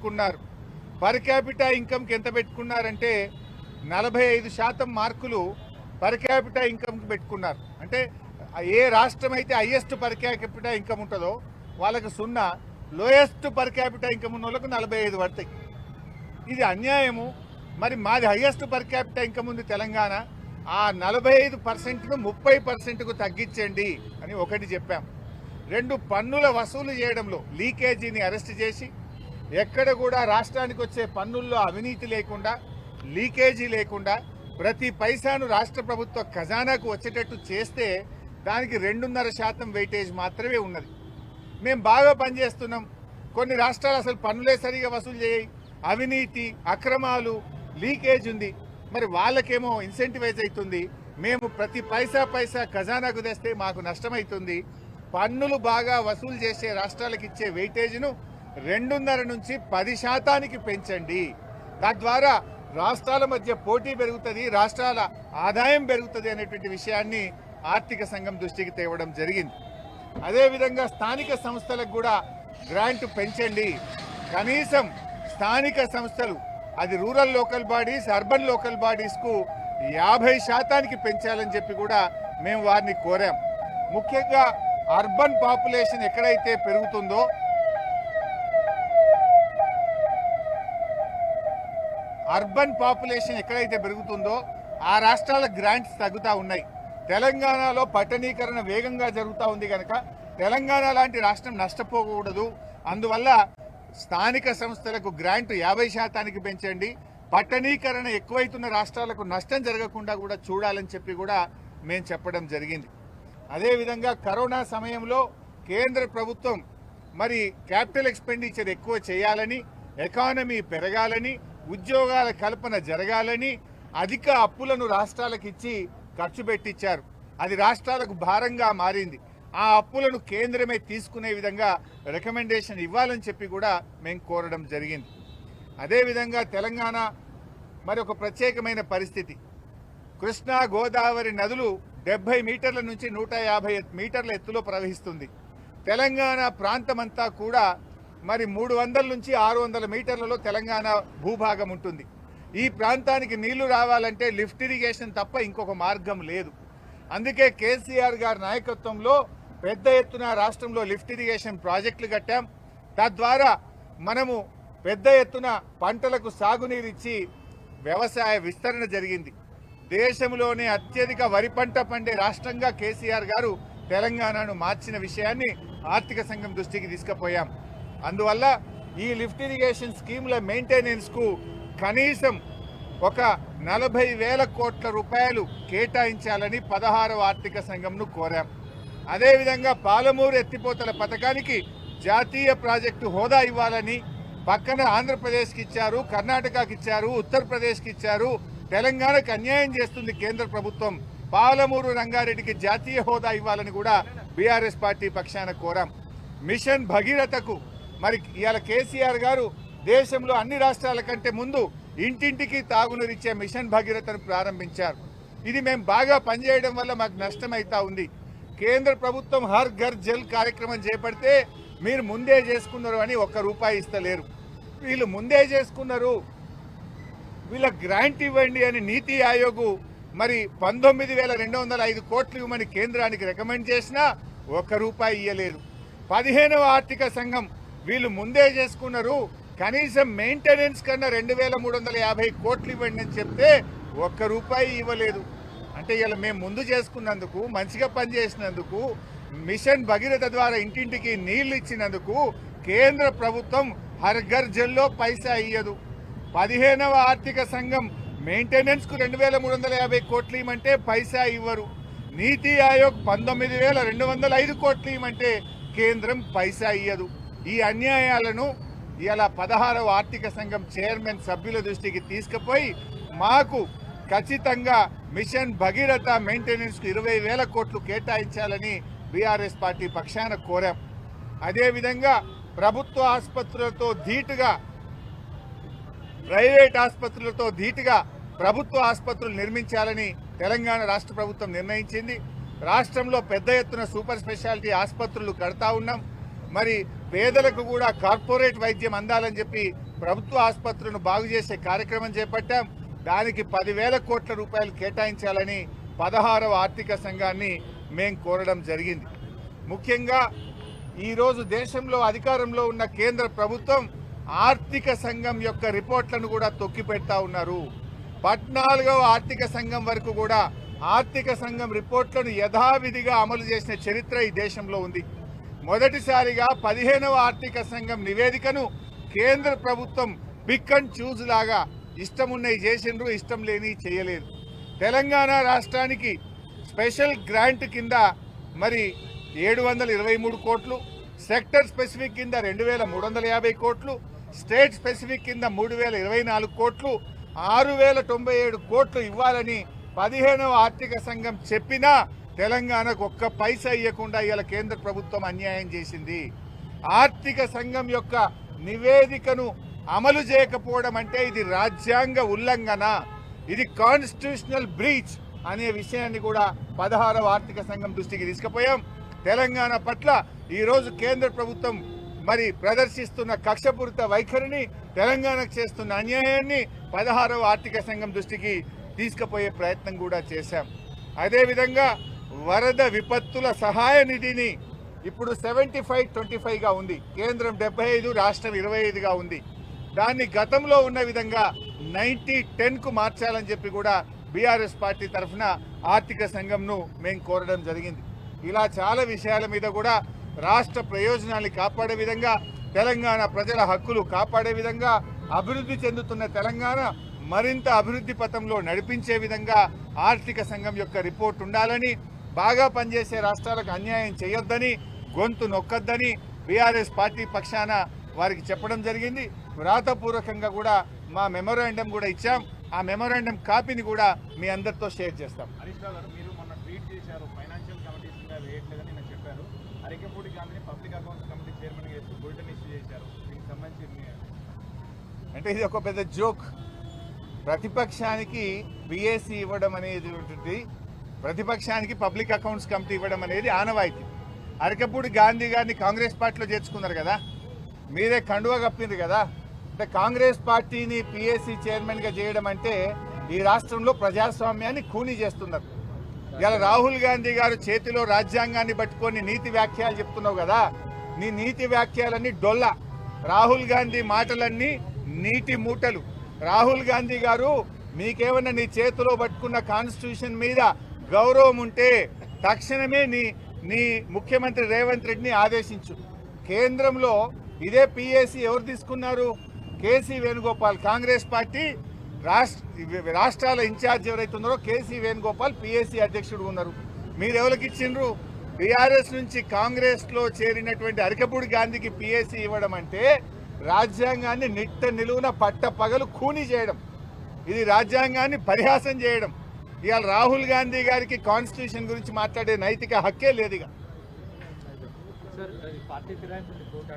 పెట్టుకున్నారు. Per capita ఇన్కమ్కి ఎంత పెట్టుకున్నారంటే 45% మార్కులు పర్ క్యాపిటా ఇన్కమ్కి పెట్టుకున్నారు. అంటే ఏ రాష్ట్రం అయితే హైయెస్ట్ పర్ క్యాపిటా ఇన్కమ్ ఉంటుందో వాళ్ళకు 0, లోయెస్ట్ పర్ క్యాపిటా ఇన్కమ్ ఉన్న వాళ్ళకు 45 పడతాయి. ఇది అన్యాయము. మరి మాది హైయెస్ట్ పర్ క్యాపిటా ఇన్కమ్ ఉంది తెలంగాణ, ఆ 45%ను 30%కు తగ్గించండి అని ఒకటి చెప్పాం. 2, పన్నుల వసూలు చేయడంలో లీకేజీని అరెస్ట్ చేసి ఎక్కడ కూడా రాష్ట్రానికి వచ్చే పన్నుల్లో అవినీతి లేకుండా, లీకేజీ లేకుండా ప్రతి పైసాను రాష్ట్ర ప్రభుత్వ ఖజానాకు వచ్చేటట్టు చేస్తే దానికి 2.5% వెయిటేజ్ మాత్రమే ఉన్నది. మేము బాగా పనిచేస్తున్నాం. కొన్ని రాష్ట్రాలు అసలు పన్నులే సరిగా వసూలు చేయి, అవినీతి, అక్రమాలు, లీకేజ్ ఉంది. మరి వాళ్ళకేమో ఇన్సెంటివైజ్ అవుతుంది. మేము ప్రతి పైసా ఖజానాకు తెస్తే మాకు నష్టమవుతుంది. పన్నులు బాగా వసూలు చేసే రాష్ట్రాలకు ఇచ్చే వెయిటేజ్ను 2.5 నుంచి 10% పెంచండి. తద్వారా రాష్ట్రాల మధ్య పోటీ పెరుగుతుంది, రాష్ట్రాల ఆదాయం పెరుగుతుంది అనేటువంటి విషయాన్ని ఆర్థిక సంఘం దృష్టికి తేవడం జరిగింది. అదేవిధంగా స్థానిక సంస్థలకు కూడా గ్రాంట్ పెంచండి. కనీసం స్థానిక సంస్థలు, అది rural local bodies, urban local బాడీస్కు 50% పెంచాలని చెప్పి కూడా మేము వారిని కోరాం. ముఖ్యంగా అర్బన్ పాపులేషన్ ఎక్కడైతే పెరుగుతుందో, ఆ రాష్ట్రాల గ్రాంట్స్ తగ్గుతూ ఉన్నాయి. తెలంగాణలో పట్టణీకరణ వేగంగా జరుగుతూ ఉంది కనుక తెలంగాణ లాంటి రాష్ట్రం నష్టపోకూడదు. అందువల్ల స్థానిక సంస్థలకు గ్రాంట్ 50% పెంచండి. పట్టణీకరణ ఎక్కువైతున్న రాష్ట్రాలకు నష్టం జరగకుండా కూడా చూడాలని చెప్పి కూడా మేము చెప్పడం జరిగింది. అదేవిధంగా కరోనా సమయంలో కేంద్ర ప్రభుత్వం మరి క్యాపిటల్ ఎక్స్పెండిచర్ ఎక్కువ చేయాలని, ఎకానమీ పెరగాలని, ఉద్యోగాల కల్పన జరగాలని అధిక అప్పులను రాష్ట్రాలకు ఇచ్చి ఖర్చు పెట్టించారు. అది రాష్ట్రాలకు భారంగా మారింది. ఆ అప్పులను కేంద్రమే తీసుకునే విధంగా రికమెండేషన్ ఇవ్వాలని చెప్పి కూడా మేము కోరడం జరిగింది. అదేవిధంగా తెలంగాణ మరి ఒక ప్రత్యేకమైన పరిస్థితి. కృష్ణా, గోదావరి నదులు 70 మీటర్ల నుంచి 150 మీటర్ల ఎత్తులో ప్రవహిస్తుంది. తెలంగాణ ప్రాంతమంతా కూడా మరి 300 నుంచి 600 మీటర్లలో తెలంగాణ భూభాగం ఉంటుంది. ఈ ప్రాంతానికి నీళ్లు రావాలంటే లిఫ్ట్ ఇరిగేషన్ తప్ప ఇంకొక మార్గం లేదు. అందుకే కేసీఆర్ గారి నాయకత్వంలో పెద్ద ఎత్తున రాష్ట్రంలో లిఫ్ట్ ఇరిగేషన్ ప్రాజెక్టులు కట్టాం. తద్వారా మనము పెద్ద ఎత్తున పంటలకు సాగునీరిచ్చి వ్యవసాయ విస్తరణ జరిగింది. దేశంలోనే అత్యధిక వరి పంట పండే రాష్ట్రంగా కేసీఆర్ గారు తెలంగాణను మార్చిన విషయాన్ని ఆర్థిక సంఘం దృష్టికి తీసుకుపోయాం. అందువల్ల ఈ లిఫ్ట్ ఇరిగేషన్ స్కీముల మెయింటెనెన్స్కు కనీసం ఒక 40,000 కోట్ల రూపాయలు కేటాయించాలని 16వ ఆర్థిక సంఘంను కోరాం. అదేవిధంగా పాలమూరు ఎత్తిపోతల పథకానికి జాతీయ ప్రాజెక్టు హోదా ఇవ్వాలని, పక్కన ఆంధ్రప్రదేశ్కి ఇచ్చారు, కర్ణాటకకి ఇచ్చారు, ఉత్తరప్రదేశ్కి ఇచ్చారు. తెలంగాణకు అన్యాయం చేస్తుంది కేంద్ర ప్రభుత్వం. పాలమూరు రంగారెడ్డికి జాతీయ హోదా ఇవ్వాలని కూడా బీఆర్ఎస్ పార్టీ పక్షాన కోరాం. మిషన్ భగీరథకు మరి ఇవాళ కేసీఆర్ గారు దేశంలో అన్ని రాష్ట్రాల కంటే ముందు ఇంటింటికి తాగునీరిచ్చే మిషన్ భగీరథను ప్రారంభించారు. ఇది మేము బాగా పనిచేయడం వల్ల మాకు నష్టమైతా ఉంది. కేంద్ర ప్రభుత్వం హర్ ఘర్ జల్ కార్యక్రమం చేపడితే మీరు ముందే చేసుకున్నారు అని ₹1 ఇస్తలేరు. వీళ్ళు ముందే చేసుకున్నారు, వీళ్ళ గ్రాంట్ ఇవ్వండి అని నీతి ఆయోగ్ మరి 19,205 కోట్లు ఇవ్వమని కేంద్రానికి రికమెండ్ చేసినా ₹1 ఇయ్యలేదు. 15వ ఆర్థిక సంఘం వీళ్ళు ముందే చేసుకున్నారు, కనీసం మెయింటెనెన్స్ కన్నా 2,350 కోట్లు ఇవ్వండి అని చెప్తే ₹1 ఇవ్వలేదు. అంటే ఇలా మేము ముందు చేసుకున్నందుకు, మంచిగా పనిచేసినందుకు, మిషన్ భగీరథ ద్వారా ఇంటింటికి నీళ్లు ఇచ్చినందుకు కేంద్ర ప్రభుత్వం హర్ ఘర్ జల్లో పైసా ఇయ్యదు. 15వ ఆర్థిక సంఘం మెయింటెనెన్స్ కు 2,350 కోట్లు ఇవ్వమంటే పైసా ఇవ్వరు. నీతి ఆయోగ్ 19,205 కోట్లు ఇవ్వమంటే కేంద్రం పైసా ఇయ్యదు. ఈ అన్యాయాలను ఇలా 16వ ఆర్థిక సంఘం చైర్మన్ సభ్యుల దృష్టికి తీసుకుపోయి మాకు ఖచ్చితంగా మిషన్ భగీరథ మెయింటెనెన్స్ కు 20,000 కోట్లు కేటాయించాలని బీఆర్ఎస్ పార్టీ పక్షాన కోరాం. అదేవిధంగా ప్రభుత్వ ఆసుపత్రులతో ధీటుగా ప్రైవేట్ ఆసుపత్రులతో ధీటుగా ప్రభుత్వ ఆసుపత్రులు నిర్మించాలని తెలంగాణ రాష్ట్ర ప్రభుత్వం నిర్ణయించింది. రాష్ట్రంలో పెద్ద ఎత్తున సూపర్ స్పెషాలిటీ ఆసుపత్రులు కడతా ఉన్నాం. మరి పేదలకు కూడా కార్పొరేట్ వైద్యం అందాలని చెప్పి ప్రభుత్వ ఆసుపత్రులను బాగు చేసే కార్యక్రమం చేపట్టాం. దానికి 10,000 కోట్ల రూపాయలు కేటాయించాలని 16వ ఆర్థిక సంఘాన్ని మేము కోరడం జరిగింది. ముఖ్యంగా ఈరోజు దేశంలో అధికారంలో ఉన్న కేంద్ర ప్రభుత్వం ఆర్థిక సంఘం యొక్క రిపోర్ట్లను కూడా తొక్కిపెడతా ఉన్నారు. 14వ ఆర్థిక సంఘం వరకు కూడా ఆర్థిక సంఘం రిపోర్ట్లను యథావిధిగా అమలు చేసిన చరిత్ర ఈ దేశంలో ఉంది. మొదటిసారిగా 15వ ఆర్థిక సంఘం నివేదికను కేంద్ర ప్రభుత్వం పిక్ అండ్ చూజ్ లాగా ఇష్టమున్నవి చేసిండ్రు, ఇష్టం లేని చేయలేదు. తెలంగాణ రాష్ట్రానికి స్పెషల్ గ్రాంట్ కింద మరి 723 కోట్లు, సెక్టర్ స్పెసిఫిక్ కింద 2,350 కోట్లు, స్టేట్ స్పెసిఫిక్ కింద 3,024 కోట్లు, 6,097 కోట్లు ఇవ్వాలని 15వ ఆర్థిక సంఘం చెప్పినా తెలంగాణకు ఒక్క పైసా ఇవ్వకుండా ఇవాళ కేంద్ర ప్రభుత్వం అన్యాయం చేసింది. ఆర్థిక సంఘం యొక్క నివేదికను అమలు చేయకపోవడం అంటే ఇది రాజ్యాంగ ఉల్లంఘన, ఇది కాన్స్టిట్యూషనల్ బ్రీచ్ అనే విషయాన్ని కూడా 16వ ఆర్థిక సంఘం దృష్టికి తీసుకుపోయాం. తెలంగాణ పట్ల ఈరోజు కేంద్ర ప్రభుత్వం మరి ప్రదర్శిస్తున్న కక్షపూరిత వైఖరిని, తెలంగాణకు చేస్తున్న అన్యాయాన్ని 16వ ఆర్థిక సంఘం దృష్టికి తీసుకుపోయే ప్రయత్నం కూడా చేశాం. అదేవిధంగా వరద విపత్తుల సహాయ నిధిని ఇప్పుడు 75-25గా ఉంది. కేంద్రం 75, రాష్ట్రం 25గా ఉంది. దాన్ని గతంలో ఉన్న విధంగా 90-10కు మార్చాలని చెప్పి కూడా బీఆర్ఎస్ పార్టీ తరఫున ఆర్థిక సంఘంను మేము కోరడం జరిగింది. ఇలా చాలా విషయాల మీద కూడా రాష్ట్ర ప్రయోజనాన్ని కాపాడే విధంగా, తెలంగాణ ప్రజల హక్కులు కాపాడే విధంగా, అభివృద్ధి చెందుతున్న తెలంగాణ మరింత అభివృద్ధి పథంలో నడిపించే విధంగా ఆర్థిక సంఘం యొక్క రిపోర్ట్ ఉండాలని, బాగా పనిచేసే రాష్ట్రాలకు అన్యాయం చేయొద్దని, గొంతు నొక్కొద్దని బీఆర్ఎస్ పార్టీ పక్షాన వారికి చెప్పడం జరిగింది. వ్రాతపూర్వకంగా కూడా మా మెమోరాండం కూడా ఇచ్చాం. ఆ మెమోరాండం కాపీని కూడా మీ అందరితో షేర్ చేస్తాం. హరీష్ రావు గారు, మీరు మొన్న ట్వీట్ చేశారు, ఫైనాన్షియల్ కమిటీస్ మీద వేయట్లేదని నేను చెప్పారు. అరికెపూడి గాంధీని పబ్లిక్ అకౌంట్స్ కమిటీ చైర్మన్ చేస్తూ బులెటిన్ ఇష్యూ చేశారు. దీనికి సంబంధించి అంటే ఇది ఒక పెద్ద జోక్. ప్రతిపక్షానికి పిఎస్సి ఇవ్వడం అనేది ఉంటుంది, ప్రతిపక్షానికి పబ్లిక్ అకౌంట్స్ కమిటీ ఇవ్వడం అనేది ఆనవాయితీ. అరికపూడి గాంధీ గారిని కాంగ్రెస్ పార్టీలో చేర్చుకున్నారు కదా, మీరే కండువా కప్పింది కదా. అంటే కాంగ్రెస్ పార్టీని పిఎస్సి చైర్మన్గా చేయడం అంటే ఈ రాష్ట్రంలో ప్రజాస్వామ్యాన్ని ఖూనీ చేస్తున్నారు. ఇలా రాహుల్ గాంధీ గారు చేతిలో రాజ్యాంగాన్ని పట్టుకొని నీతి వ్యాఖ్యలు చెప్తున్నావు కదా, నీ నీతి వ్యాఖ్యలన్నీ డొల్ల. రాహుల్ గాంధీ మాటలన్నీ నీటి మూటలు. రాహుల్ గాంధీ గారు, మీకేమన్నా నీ చేతిలో పట్టుకున్న కాన్స్టిట్యూషన్ మీద గౌరవం ఉంటే తక్షణమే నీ ముఖ్యమంత్రి రేవంత్ రెడ్డిని ఆదేశించు. కేంద్రంలో ఇదే పిఎస్సి ఎవరు తీసుకున్నారు? కేసీ వేణుగోపాల్. కాంగ్రెస్ పార్టీ రాష్ట్రాల ఇన్ఛార్జ్ ఎవరైతే ఉన్నారో కేసీ వేణుగోపాల్ పిఎస్సి అధ్యక్షుడు ఉన్నారు. మీరు ఎవరికి ఇచ్చిండ్రు? బీఆర్ఎస్ నుంచి కాంగ్రెస్లో చేరినటువంటి అరికపూడి గాంధీకి పిఎస్సి ఇవ్వడం అంటే రాజ్యాంగాన్ని నిట్ట నిలువున పట్ట పగలు ఖూనీ చేయడం, ఇది రాజ్యాంగాన్ని పరిహాసం చేయడం. ఇవాళ రాహుల్ గాంధీ గారికి కాన్స్టిట్యూషన్ గురించి మాట్లాడే నైతిక హక్కే లేదు. ఇక పార్టీ ఫిరాయింపు కోర్టు